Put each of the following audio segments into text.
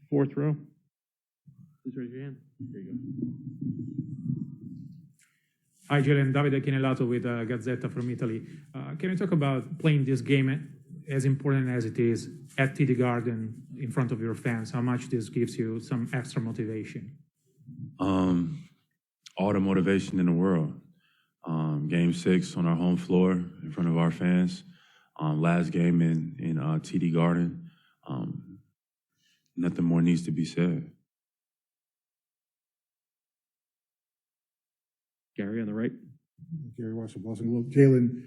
fourth row. Please raise your hand. There you go. Hi, Jaylen. Davide Chinellato with Gazzetta from Italy. Can you talk about playing this game, as important as it is, at TD Garden in front of your fans? How much this gives you some extra motivation? All the motivation in the world. Game 6 on our home floor in front of our fans. Last game in TD Garden. Nothing more needs to be said. Gary on the right. Gary Washington, Boston. Well, Jaylen,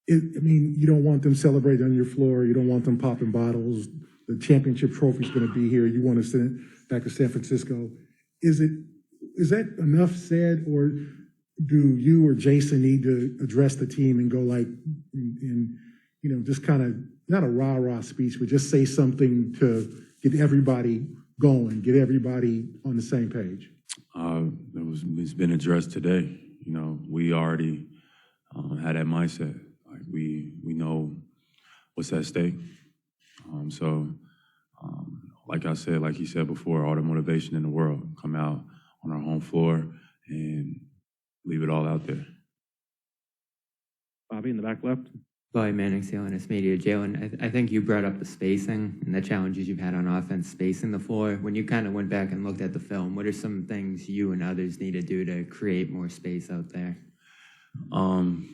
you don't want them celebrating on your floor. You don't want them popping bottles. The championship trophy's going to be here. You want to send it back to San Francisco. Is that enough said, or do you or Jason need to address the team and go just kind of, not a rah-rah speech, but just say something to get everybody going, get everybody on the same page? It's been addressed today. We already had that mindset. Like we know what's at stake. Like I said, like he said before, all the motivation in the world, come out on our home floor and leave it all out there. Bobby in the back left. Bobby Manning, CLNS Media. Jaylen, I think you brought up the spacing and the challenges you've had on offense spacing the floor. When you kind of went back and looked at the film, what are some things you and others need to do to create more space out there?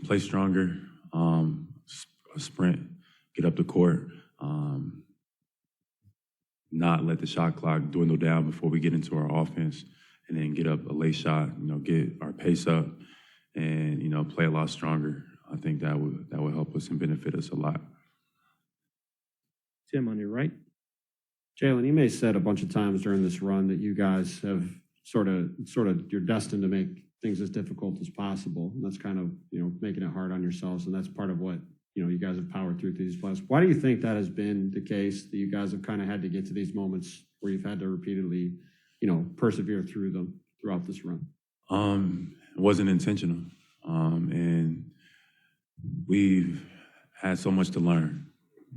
Play stronger, sprint, get up the court, not let the shot clock dwindle down before we get into our offense, and then get up a late shot, get our pace up and, play a lot stronger. I think that would help us and benefit us a lot. Tim on your right. Jaylen, you may have said a bunch of times during this run that you guys have sort of you're destined to make things as difficult as possible. And that's kind of, making it hard on yourselves. And that's part of what, you guys have powered through these playoffs. Why do you think that has been the case, that you guys have kind of had to get to these moments where you've had to repeatedly, persevere through them throughout this run? It wasn't intentional. And we've had so much to learn,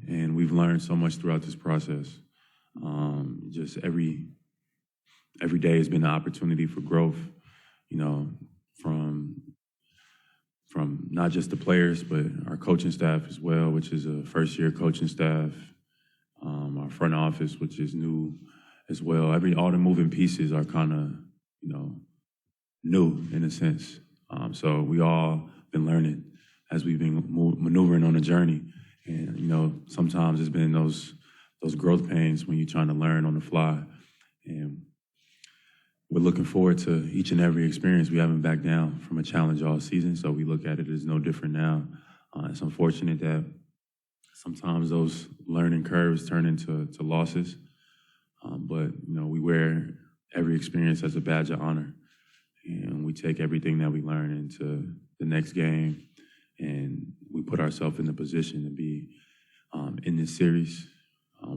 and we've learned so much throughout this process. Just every day has been an opportunity for growth, from not just the players, but our coaching staff as well, which is a first-year coaching staff, our front office, which is new as well. All the moving pieces are kind of, new in a sense. So we all been learning as we've been maneuvering on a journey. And, sometimes it's been those growth pains when you're trying to learn on the fly. And we're looking forward to each and every experience. We haven't backed down from a challenge all season, so we look at it as no different now. It's unfortunate that sometimes those learning curves turn into losses. But, we wear every experience as a badge of honor. And we take everything that we learn into the next game, and we put ourselves in the position to be in this series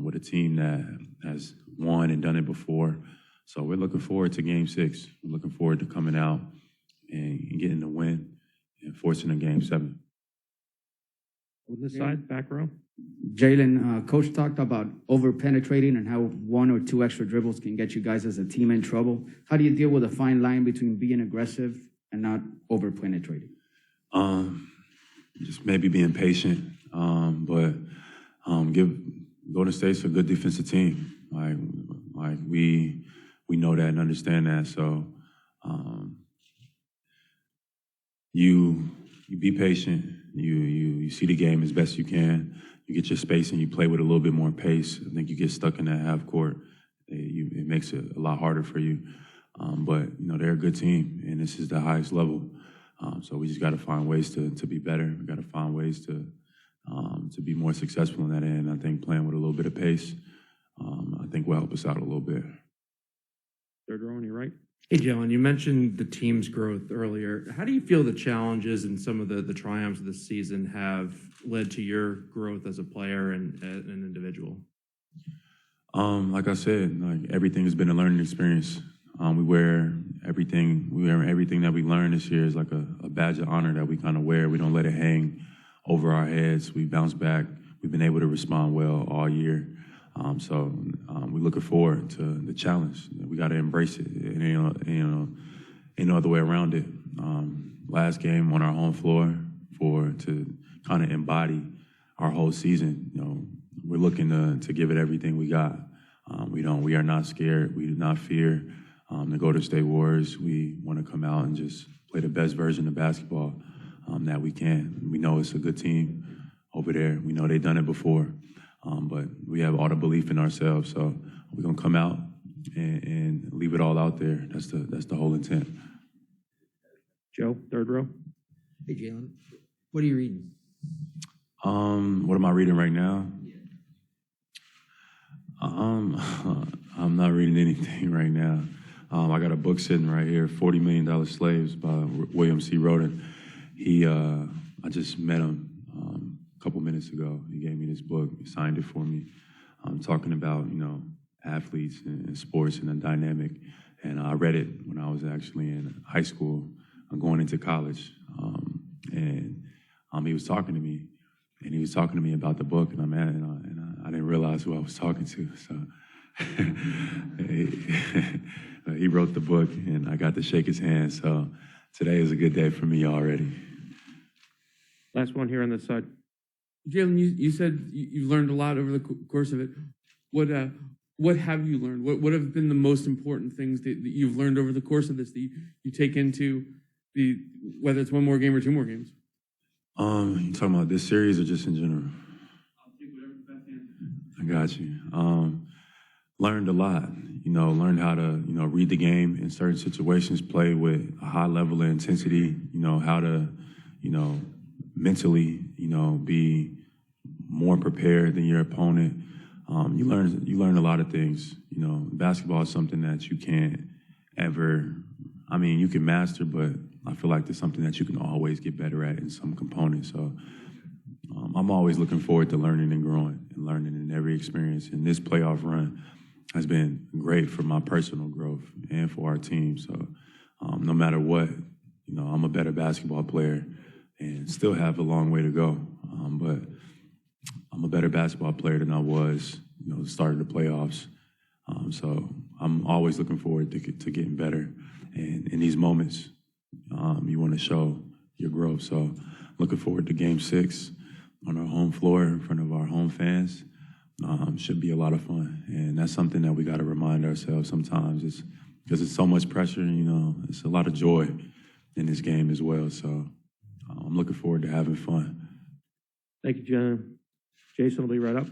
with a team that has won and done it before. So we're looking forward to Game 6. We're looking forward to coming out and getting the win and forcing a Game 7. On this side, back row. Jaylen, Coach talked about over-penetrating and how one or two extra dribbles can get you guys as a team in trouble. How do you deal with a fine line between being aggressive and not over-penetrating? Just maybe being patient, but give Golden State's a good defensive team. Like we know that and understand that. So you be patient. You see the game as best you can. You get your space and you play with a little bit more pace. I think you get stuck in that half court. It makes it a lot harder for you. But they're a good team, and this is the highest level. So we just got to find ways to be better. We got to find ways to be more successful in that end. I think playing with a little bit of pace, I think will help us out a little bit. Third row on your right. Hey, Jaylen, you mentioned the team's growth earlier. How do you feel the challenges and some of the triumphs of this season have led to your growth as a player and an individual? Like I said, everything has been a learning experience. We wear everything that we learned this year is like a badge of honor that we kind of wear. We don't let it hang over our heads. We bounce back. We've been able to respond well all year. We're looking forward to the challenge. We got to embrace it. It ain't no other way around it. Last game on our home floor to kind of embody our whole season. We're looking to give it everything we got. We are not scared. We do not fear the Golden State Warriors. We want to come out and just play the best version of basketball that we can. We know it's a good team over there. We know they've done it before, but we have all the belief in ourselves. So we're gonna come out and leave it all out there. That's the whole intent. Joe, third row. Hey, Jaylen, what are you reading? What am I reading right now? I'm not reading anything right now. I got a book sitting right here, $40 Million Slaves by William C. Roden. I just met him a couple minutes ago. He gave me this book, he signed it for me. Talking about, athletes and sports and the dynamic. And I read it when I was actually in high school, going into college. He was talking to me, and he was talking to me about the book, and I didn't realize who I was talking to. So he wrote the book, and I got to shake his hand. So today is a good day for me already. Last one here on this side. Jaylen, you said you learned a lot over the course of it. What have you learned? What have been the most important things that you've learned over the course of this that you take into whether it's one more game or two more games? You talking about this series or just in general? I'll take whatever's the best answer. I got you. Learned a lot. Learned how to read the game in certain situations, play with a high level of intensity. How to mentally be more prepared than your opponent. You learn a lot of things. Basketball is something that you can't ever. You can master, but I feel like there's something that you can always get better at in some components. So I'm always looking forward to learning and growing and learning in every experience. And this playoff run has been great for my personal growth and for our team. So no matter what, I'm a better basketball player and still have a long way to go. But I'm a better basketball player than I was, the start of the playoffs. So I'm always looking forward to getting better. And in these moments, you want to show your growth. So looking forward to Game 6 on our home floor in front of our home fans. Should be a lot of fun. And that's something that we got to remind ourselves sometimes. Because it's so much pressure, it's a lot of joy in this game as well. So I'm looking forward to having fun. Thank you, John. Jason will be right up.